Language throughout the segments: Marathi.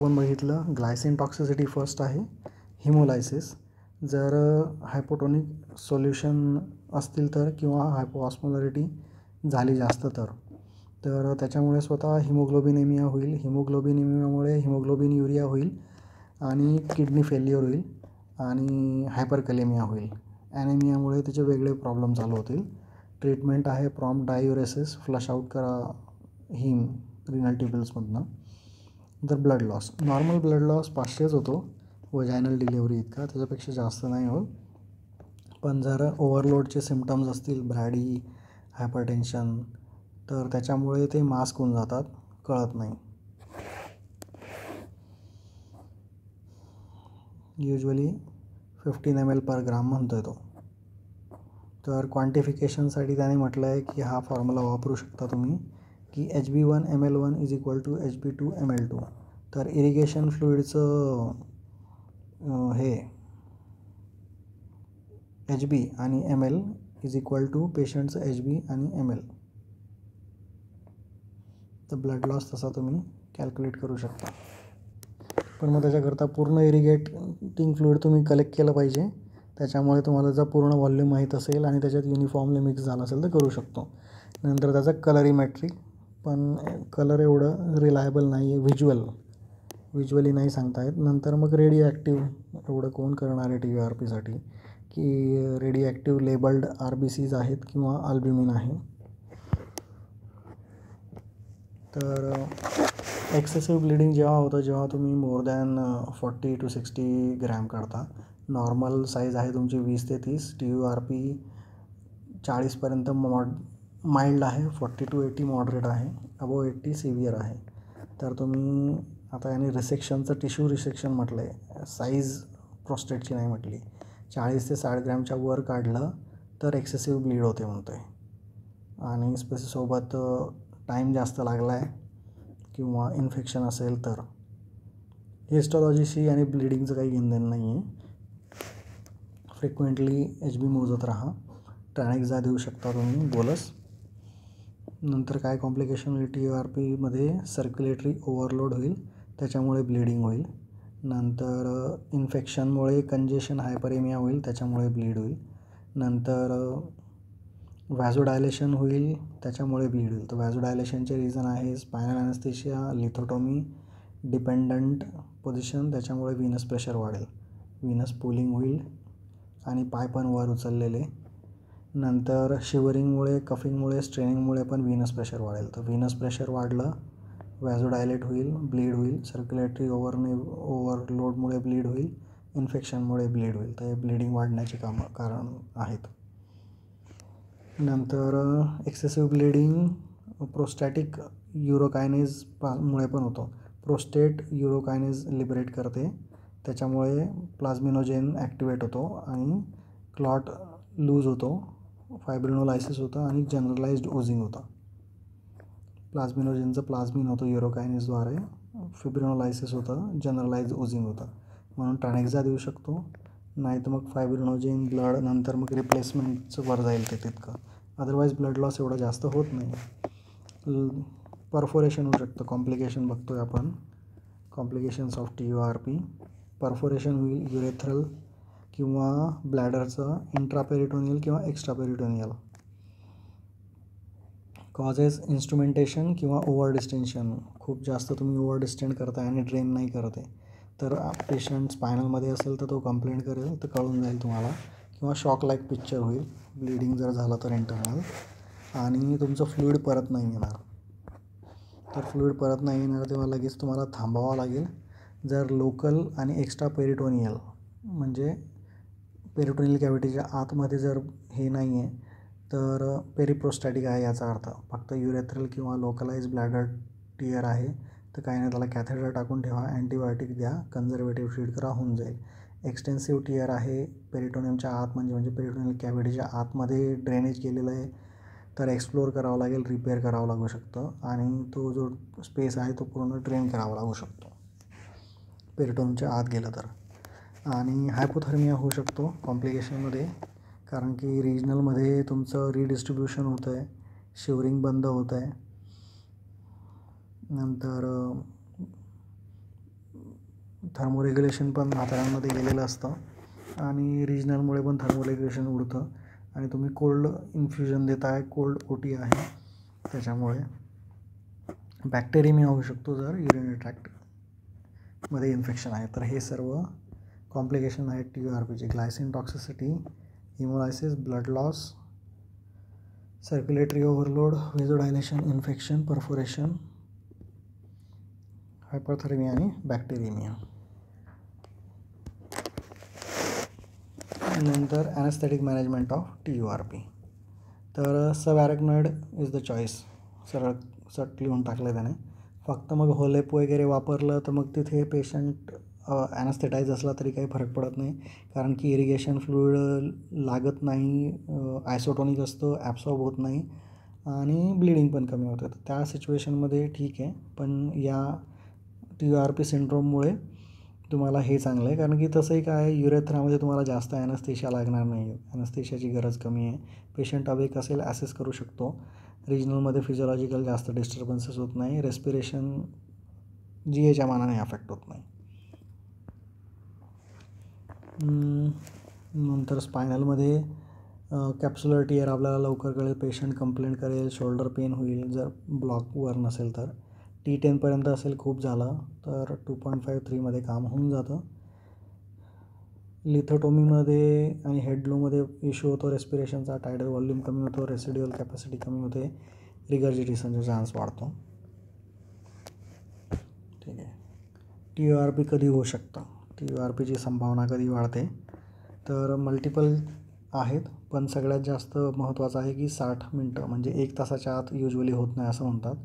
आपण बघितलं ग्लायसिन टॉक्सिसिटी फर्स्ट आहे, हिमोलायसिस. जर हायपोटोनिक सोल्युशन असतील तर किंवा हायपोऑस्मोलॅरिटी झाली जास्त तर त्याच्यामुळे स्वतः हिमोग्लोबिनेमिया होईल. हिमोग्लोबिनेमियामुळे हिमोग्लोबिन युरिया होईल आणि किडनी फेल्युअर होईल आणि हायपरकॅलेमिया होईल. ॲनेमियामुळे त्याचे वेगळे प्रॉब्लेम चालू होतील. ट्रीटमेंट आहे प्रॉम्प्ट डायुरेसिस, फ्लश आउट करा हिम रिनल ट्युब्युल्समधनं. जर blood loss, normal blood loss 500च होतो वजायनल डिलिव्हरी इतका, त्याच्यापेक्षा जास्त नाही होत. पण जर ओव्हरलोडचे सिम्पटम्स असतील, ब्रॅडी, हायपरटेन्शन, तर त्याच्यामुळे ते मास्क होऊन जातात, कळत नाही. युजली 15 ml पर ग्राम म्हणतो आहे तो. तर क्वांटिफिकेशनसाठी त्याने म्हटलं आहे की हा फॉर्म्युला वापरू शकता तुम्ही की HB1 ml1 = HB2 ml2. तर इरिगेशन फ्लुइडचं हे HB आणि ml = पेशंटचं HB आणि ml. तर ब्लड लॉस तसा तुम्ही कॅल्क्युलेट करू शकता. पण मग त्याच्याकरता पूर्ण इरिगेटिंग फ्लुइड तुम्ही कलेक्ट केलं पाहिजे. त्याच्यामुळे तुम्हाला जर पूर्ण व्हॉल्यूम माहीत असेल आणि त्याच्यात युनिफॉर्मली मिक्स झाला असेल तर करू शकतो. नंतर त्याचा कलरिमेट्री, पण कलर एवढं रिलायबल नाही आहे, व्हिज्युअली नाही सांगता येत. नंतर मग रेडिओ ॲक्टिव्ह, एवढं कोण करणार आहे TRPसाठी की रेडिओ ॲक्टिव्ह लेबल्ड RBCs आहेत किंवा अल्ब्युमिन आहे. तर एक्सेसिव्ह ब्लिडिंग जेव्हा होतं जेव्हा तुम्ही मोर दॅन 40 to 60 ग्रॅम काढता. नॉर्मल साईज आहे तुमची 20 ते 30. TURP 40पर्यंत माइल्ड आहे, 40 to 80 मॉडरेट आहे, अबोव 80 सिव्हिअर आहे. तर तुम्ही आता याने रिसेक्शनचं टिश्यू रिसेक्शन म्हटलं आहे, साईज प्रोस्टेटची नाही म्हटली. 40 ते 60 ग्रॅमच्या वर काढलं तर एक्सेसिव्ह ब्लीड होते म्हणतो आहे. आणि सोबत टाईम जास्त लागला आहे किंवा इन्फेक्शन असेल तर. हिस्टॉलॉजीशी आणि ब्लिडिंगचं काही घेणं नाही आहे. फ्रिक्वेंटली HB मोजत राहा. ट्रॅनेक्झा देऊ शकता तुम्ही बोलस. नंतर काय कॉम्प्लिकेशन होईल, TURPमध्ये सर्क्युलेटरी ओव्हरलोड होईल, त्याच्यामुळे ब्लिडिंग होईल. नंतर इन्फेक्शनमुळे कंजेशन हायपरेमिया होईल, त्याच्यामुळे ब्लीड होईल. नंतर व्हॅझोडायलेशन होईल, त्याच्यामुळे ब्लीड होईल. तर व्हॅझोडायलेशनचे रिझन आहे spinal anaesthesia, lithotomy, dependent position, त्याच्यामुळे व्हीनस प्रेशर वाढेल, व्हीनस पुलिंग होईल आणि पाय पण वर उचललेले. नंतर शिवरिंगमुळे, कफिंगमुळे, स्ट्रेनिंगमुळे पण व्हीनस प्रेशर वाढेल. तर व्हीनस प्रेशर वाढलं, व्हॅझोडायलेट होईल, ब्लीड होईल, सर्क्युलेटरी ओव्हरलोडमुळे ब्लीड होईल, इन्फेक्शनमुळे ब्लीड होईल. तर हे ब्लिडिंग वाढण्याचे कारण आहेत. नंतर एक्सेसिव्ह ब्लिडिंग प्रोस्टॅटिक युरोकायनेजमुळे पण होतो. प्रोस्टेट युरोकायनेज लिबरेट करते, त्याच्यामुळे प्लाझ्मिनोजेन ॲक्टिवेट होतो आणि क्लॉट लूज होतो, फायब्रिनोलायसिस होतं आणि जनरलाइज्ड ओझिंग होतं. प्लाझ्मिनोजेनचं प्लाझ्मिन होतं युरोकायनेजद्वारे, फिब्रिनोलायसिस होतं, जनरलाइज्ड ओझिंग होतं. म्हणून ट्रॅनेक्झा देऊ शकतो, नाही तर मग फायब्रिनोजेन ब्लड, नंतर मग रिप्लेसमेंटचं वर जाईल ते तितकं. अदरवाईज ब्लड लॉस एवढा जास्त होत नाही. परफोरेशन होऊ शकतं, कॉम्प्लिकेशन बघतो आहे आपण, कॉम्प्लिकेशन्स ऑफ TURP. परफोरेशन होईल युरेथ्रल किंवा ब्लॅडरचं, इंट्रापेरिटोनियल किंवा एक्स्ट्रापेरिटोनियल. कॉजेस इन्स्ट्रुमेंटेशन किंवा ओव्हर डिस्टेन्शन, खूप जास्त तुम्ही ओव्हर डिस्टेंड करताय आणि ड्रेन नाही करत आहे तर पेशंट स्पायनलमध्ये असेल तर तो कंप्लेंट करेल, तर कळून जाईल तुम्हाला. किंवा शॉक लाईक पिक्चर होईल, ब्लिडिंग जर झालं तर इंटरनल, आणि तुमचं फ्लुइड परत नाही येणार. तर फ्लुइड परत नाही येणार तेव्हा लगेच तुम्हाला थांबावं लागेल. जर लोकल आणि एक्स्ट्रा पेरिटोनियल म्हणजे पेरिटोनियल कॅव्हिटीच्या आतमध्ये जर हे नाही आहे तर पेरिप्रोस्टॅटिक आहे याचा अर्थ. फक्त युरेथ्रल किंवा लोकलाइज ब्लॅडर टियर आहे तर काही नाही, त्याला कॅथेटर टाकून ठेवा, अँटीबायोटिक द्या, कन्झर्वेटिव्ह ट्रीट करा, होऊन जाईल. एक्सटेन्सिव्ह टियर आहे पेरिटोनियमच्या आत, म्हणजे पेरिटोनियल कॅव्हिटीच्या आतमध्ये ड्रेनेज केलेलं आहे, तर एक्सप्लोर करावं लागेल, रिपेअर करावं लागू शकतं आणि तो जो स्पेस आहे तो पूर्ण ड्रेन करावा लागू शकतो पेरिटोनियमच्या आत गेलं तर. आणि हायपोथर्मिया होऊ शकतो कॉम्प्लिकेशनमध्ये, कारण की रिजनलमध्ये तुमचं रिडिस्ट्रीब्युशन होतं आहे, शिवरिंग बंद होतं आहे. नंतर थर्मोरेग्युलेशन पण म्हाताऱ्यांमध्ये गेलेलं असतं आणि रिजनलमुळे पण थर्मोरेग्युलेशन उडतं आणि तुम्ही कोल्ड इन्फ्युजन देताय, कोल्ड OT आहे, त्याच्यामुळे बॅक्टेरियमिया होऊ शकतो जर युरिनरी ट्रॅक्टमध्ये इन्फेक्शन आहे. तर हे सर्व कॉम्प्लिकेशन आहेत TURPचे. Glycine toxicity, haemolysis, blood loss, circulatory overload, vasodilation, infection, perforation, hyperthermia आणि बॅक्टेरियमिया. नंतर ॲनेस्थेटिक मॅनेजमेंट ऑफ TURP. तर sub arachnoid is the choice. सरळ सट लिहून टाकलं त्याने. फक्त मग होलेप वगैरे वापरलं तर मग तिथे पेशंट ॲनेस्थेटाईज असला तरी काही फरक पडत नाही, कारण की इरिगेशन फ्लुइड लागत नाही, आयसोटोनिक असतं, ॲब्सॉर्ब होत नाही आणि ब्लिडिंग पण कमी होतं. तर त्या सिच्युएशनमध्ये ठीक आहे. पण या TURP सिंड्रोममुळे तुम्हाला हे चांगलं आहे, कारण की तसंही काय युरेथ्रामध्ये तुम्हाला जास्त ॲनेस्थेशिया लागणार नाही. ॲनेस्थेशियाची गरज कमी आहे. पेशंट अवेक असेल, ॲसेस करू शकतो. रिजनलमध्ये फिजिओलॉजिकल जास्त डिस्टर्बन्सेस होत नाही. रेस्पिरेशन GAच्या मानाने अफेक्ट होत नाही. नंतर स्पायनलमध्ये कॅप्सुलर टियर आपल्याला लवकर कळेल, पेशंट कंप्लेंट करेल, शोल्डर पेन होईल जर ब्लॉकवर नसेल तर. T10 पर्यंत असेल, खूप झालं तर 2.53मध्ये काम होऊन जातं. लिथोटोमीमध्ये आणि हेडलोमध्ये इश्यू होतो रेस्पिरेशनचा, टायडल व्हॉल्यूम कमी होतो, रेसिड्युअल कॅपॅसिटी कमी होते, रिगर्जिटेशनचा चान्स वाढतो. ठीक आहे. TURP कधी होऊ शकतं, TURPची संभावना कधी वाढते, तर मल्टिपल आहेत, पण सगळ्यात जास्त महत्त्वाचं आहे की 60 मिनटं म्हणजे 1 तासाच्या आत युजली होत नाही असं म्हणतात.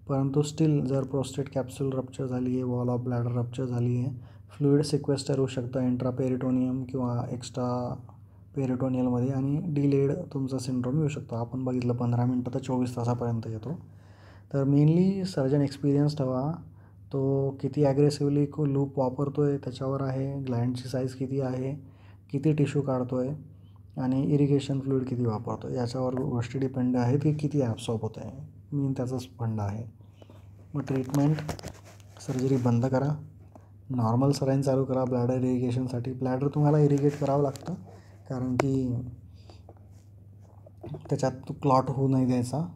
परंतु स्टील जर प्रोस्टेट कॅप्सूल रप्चर झाली आहे, वॉल ऑफ ब्लॅडर रप्चर झाली आहे, फ्लुइड सिक्वेस्टर होऊ शकतं इंट्रापेरिटोनियम किंवा एक्स्ट्रा पेरिटोनियलमध्ये आणि डिलेड तुमचा सिंड्रोम येऊ शकतो. आपण बघितलं 15 मिनटं तर 24 तासापर्यंत येतो. तर मेनली सर्जन एक्सपिरियन्स ठेवा. तो किती ॲग्रेसिव्हली लूप वापरतो आहे त्याच्यावर आहे, ग्लँडची साईज किती आहे, किती टिश्यू काढतो आहे आणि इरिगेशन फ्लुइड किती वापरतो आहे, याच्यावर गोष्टी डिपेंड आहेत की किती ॲब्सॉर्ब होत आहे. मेन त्याचंच फंड आहे. मग ट्रीटमेंट, सर्जरी बंद करा, नॉर्मल सलाईन चालू करा ब्लॅडर इरिगेशनसाठी. ब्लॅडर तुम्हाला इरिगेट करावं लागतं, कारण की त्याच्यात क्लॉट होऊ नाही द्यायचा,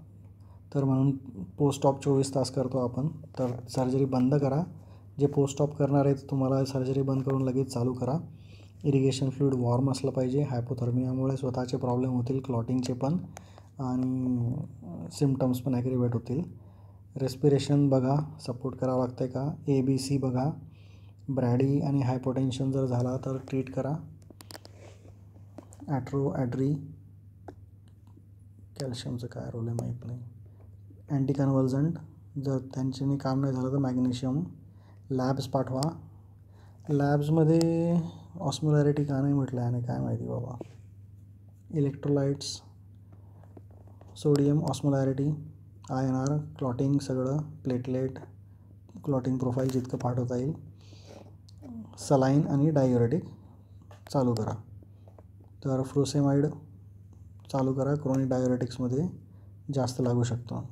तर म्हणून पोस्ट ऑप 24 तास करतो आपण. तर सर्जरी बंद करा. जे पोस्ट ऑप करणार आहेत तुम्हाला सर्जरी बंद करून लगेच चालू करा. इरिगेशन फ्लुइड वॉर्म असलं पाहिजे. हायपोथर्मियामुळे स्वतःचे प्रॉब्लेम होतील, क्लॉटिंगचे पण, आणि सिम्टम्स पण ॲग्रिवेट होतील. रेस्पिरेशन बघा, सपोर्ट करावं लागतं आहे का. ABC बघा. ब्रॅडी आणि हायपोटेन्शन जर झाला तर ट्रीट करा. ॲड्री, कॅल्शियमचं काय रोल आहे माहीत नाही. अँटीकन्व्हल्जंट जर त्यांच्याने काम नाही झालं तर मॅग्नेशियम. लॅब्स पाठवा. लॅब्समध्ये ऑस्मोलॅरिटी का नाही म्हटलं आहे, काय माहिती बाबा. इलेक्ट्रोलाइट्स, सोडियम ऑस्मोलॅरिटी, INR, क्लॉटिंग सगळं, प्लेटलेट, क्लॉटिंग प्रोफाईल जितकं पाठवता येईल. सलाईन आणि डायुरेटिक चालू करा. तर फ्रुसेमाइड चालू करा. क्रोनिक डायुरेटिक्समध्ये जास्त लागू शकतं.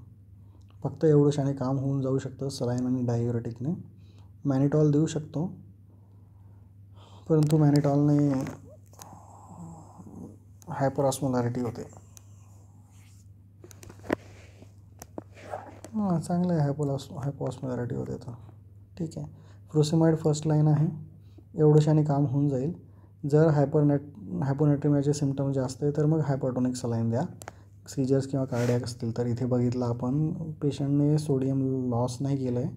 फक्त एवढंशाने काम होऊन जाऊ शकतं सलाईन आणि डायुरेटिकने. मॅनिटॉल देऊ शकतो, परंतु मॅनिटॉलने हायपर ऑस्मोलॅरिटी होते. चांगलं आहे, हायपो ऑस्मोलॅरिटी होते तर ठीक आहे. फ्रुसेमाइड फर्स्ट लाईन आहे, एवढंशाने काम होऊन जाईल. जर हायपोनेट्रिमियाचे सिम्टम जास्त आहे तर मग हायपरटोनिक सलाईन द्या. सीजर्स किंवा कार्डियक असतील तर. इथे बघितलं आपण पेशंटने सोडियम लॉस नाही केलं आहे,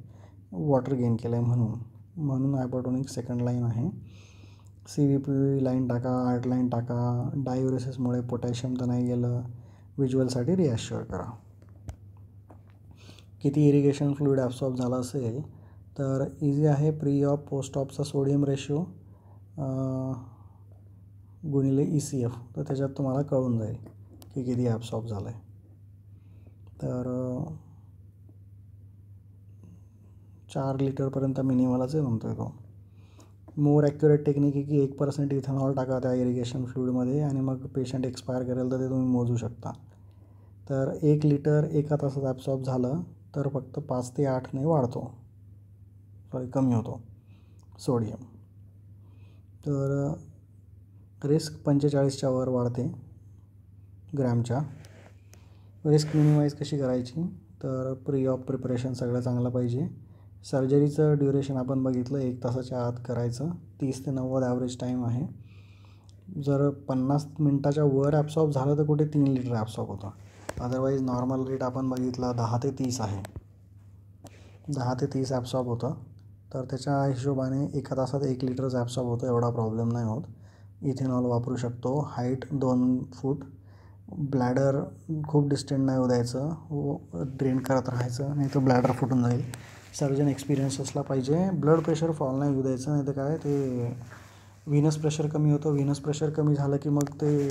वॉटर गेन केलं आहे, म्हणून हायपरटोनिक सेकंड लाईन आहे. CVP लाईन टाका, आर्ट लाईन टाका. डायुरेसिसमुळे पोटॅशियम तर नाही गेलं. व्हिज्युअलसाठी रिॲश्युअर करा. किती इरिगेशन फ्लुइड ॲब्सॉर्ब झाला असेल तर इझी आहे. प्री ऑफ पोस्ट ऑफचा सोडियम रेशो गुणिले ECF, तर त्याच्यात तुम्हाला कळून जाईल की किती ॲब्सॉर्ब झालं आहे. तर 4 लिटरपर्यंत मिनिमलच आहे म्हणतो आहे तो. मोर ॲक्युरेट टेक्निक आहे की 1% इथेनॉल टाका त्या इरिगेशन फ्लुइडमध्ये आणि मग पेशंट एक्सपायर करेल तर ते तुम्ही मोजू शकता. तर 1 लिटर एका तासात ॲब्सॉर्ब झालं तर फक्त 5 ते 8ने वाढतो, कमी होतो. सोडियम. तर रिस्क 45च्या वर वाढते ग्रॅमच्या. रिस्क मिनिमाइज कशी करायची, तर प्री ऑफ प्रिपरेशन सगळं चांगलं पाहिजे. सर्जरीचं ड्युरेशन आपण बघितलं 1 तासाच्या आत करायचं. 30 ते 90 ॲव्हरेज टाईम आहे. जर 50 मिनटाच्या वर ॲब्सॉर्ब झालं तर कुठे 3 लिटर ॲब्सॉर्ब होतं. अदरवाईज नॉर्मल रेट आपण बघितला 10 ते 30 आहे. 10 ते 30 ॲब्सॉर्ब होतं. तर त्याच्या हिशोबाने 1 तासात 1 लिटरच ॲब्सॉर्ब होतं, एवढा प्रॉब्लेम नाही होत. इथेनॉल वापरू शकतो. हाईट 2 फूट. ब्लॅडर खूप डिस्टंट नाही द्यायचं, ड्रेन करत राहायचं, नाही तर ब्लॅडर फुटून जाईल. सर्जन एक्सपिरियन्स असला पाहिजे. ब्लड प्रेशर फॉल नाही होऊ द्यायचं, नाही तर काय ते व्हीनस प्रेशर कमी होतं. व्हीनस प्रेशर कमी झालं की मग ते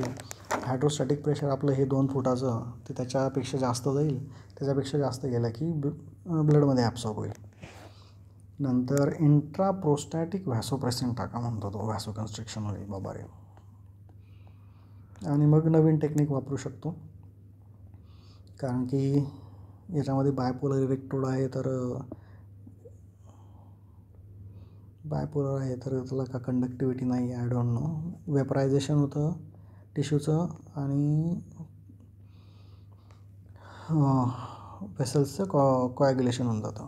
हायड्रोस्टॅटिक प्रेशर आपलं हे 2 फुटाचं ते त्याच्यापेक्षा जास्त जाईल. त्याच्यापेक्षा जास्त गेलं की ब्लडमध्ये ॲब्सॉर्ब होईल. नंतर इंट्राप्रोस्टॅटिक व्हॅसोप्रेसिन टाका म्हणतो तो, व्हॅसो कन्स्ट्रिक्शन होईल बाबा रे. आणि मग नवीन टेक्निक वापरू शकतो, कारण की याच्यामध्ये बायपोलर इरेक्टोड आहे. तर त्याला का कंडक्टिव्हिटी नाही, आय डोंट नो. वेपरायझेशन होतं टिश्यूचं आणि वेसल्सचं कोॲग्युलेशन होऊन जातं.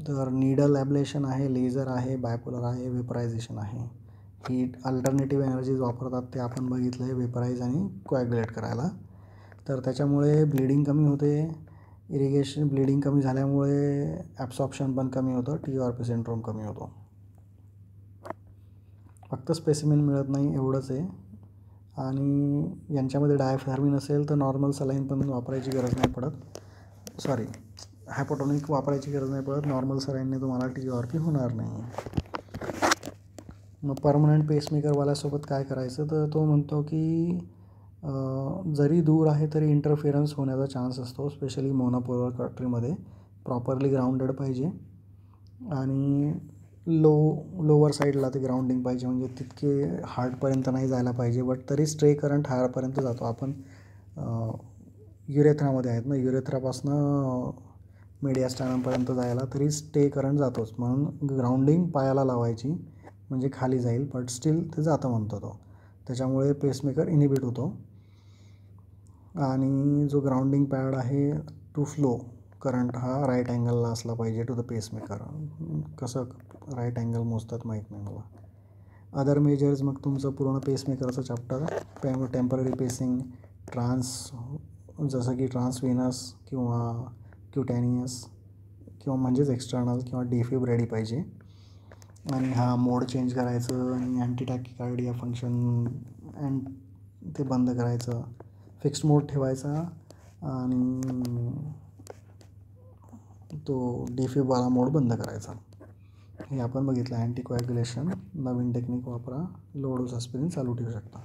तर नीडल ॲब्लेशन आहे, लेझर आहे, बायपोलर आहे, वेपरायझेशन आहे. ही अल्टरनेटिव्ह एनर्जीज वापरतात ते आपण बघितलं आहे, वेपराईज आणि कोॲग्युलेट करायला. तर त्याच्यामुळे ब्लिडिंग कमी होते. ब्लिडिंग कमी झाल्यामुळे ॲब्सॉर्प्शन पण कमी होतं, TURP सिंड्रोम कमी होतो. फक्त स्पेसिमेन मिळत नाही एवढंच आहे. आणि यांच्यामध्ये डायफ्रार्मिन असेल तर नॉर्मल सलाईन पण वापरायची गरज नाही पडत. हायपोटोनिक वापरायची गरज नाही पडत. नॉर्मल सलाईनने तुम्हाला TURP होणार नाही. मग परमनंट पेसमेकरवाल्यासोबत काय करायचं, तर तो म्हणतो की जरी दूर आहे तरी इंटरफिरन्स होण्याचा चान्स असतो, स्पेशली मोनोपोलर कंट्रीमध्ये. प्रॉपरली ग्राउंडेड पाहिजे आणि लोवर साईडला ते ग्राउंडिंग पाहिजे, म्हणजे तितके हार्टपर्यंत नाही जायला पाहिजे, बट तरी स्ट्रे करंट हार्टपर्यंत जातो. आपण युरेथ्रामध्ये आहेत ना, युरेथ्रापासनं मेडियास्टायनमपर्यंत जायला तरी स्टे करंट जातोच. म्हणून ग्राउंडिंग पायाला लावायची, म्हणजे खाली जाईल, बट स्टील ते जातं म्हणतो तो. त्याच्यामुळे पेसमेकर इनिबिट होतो. आणि जो ग्राउंडिंग पॅड आहे टू फ्लो करंट हा राईट अँगलला असला पाहिजे टू द पेसमेकर. कसं राईट अँगल मोजतात माहीत नाही मला. अदर मेजर्स मग तुमचं पूर्ण पेसमेकरचं चॅप्टर, टेम्पररी पेसिंग, जसं की ट्रान्सव्हेनस किंवा क्युटॅनियस किंवा म्हणजेच एक्सटर्नल किंवा डिफिब रेडी पाहिजे. आणि हा मोड चेंज करायचं आणि अँटीटॅकिकार्डिया फंक्शन ते बंद करायचं, फिक्स्ड मोड ठेवायचा आणि तो डिफिबवाला मोड बंद करायचा. हे आपण बघितलं. अँटीकोॲग्युलेशन, नवीन टेक्निक वापरा, लो डोस एस्पिरिन चालू ठेवू शकता.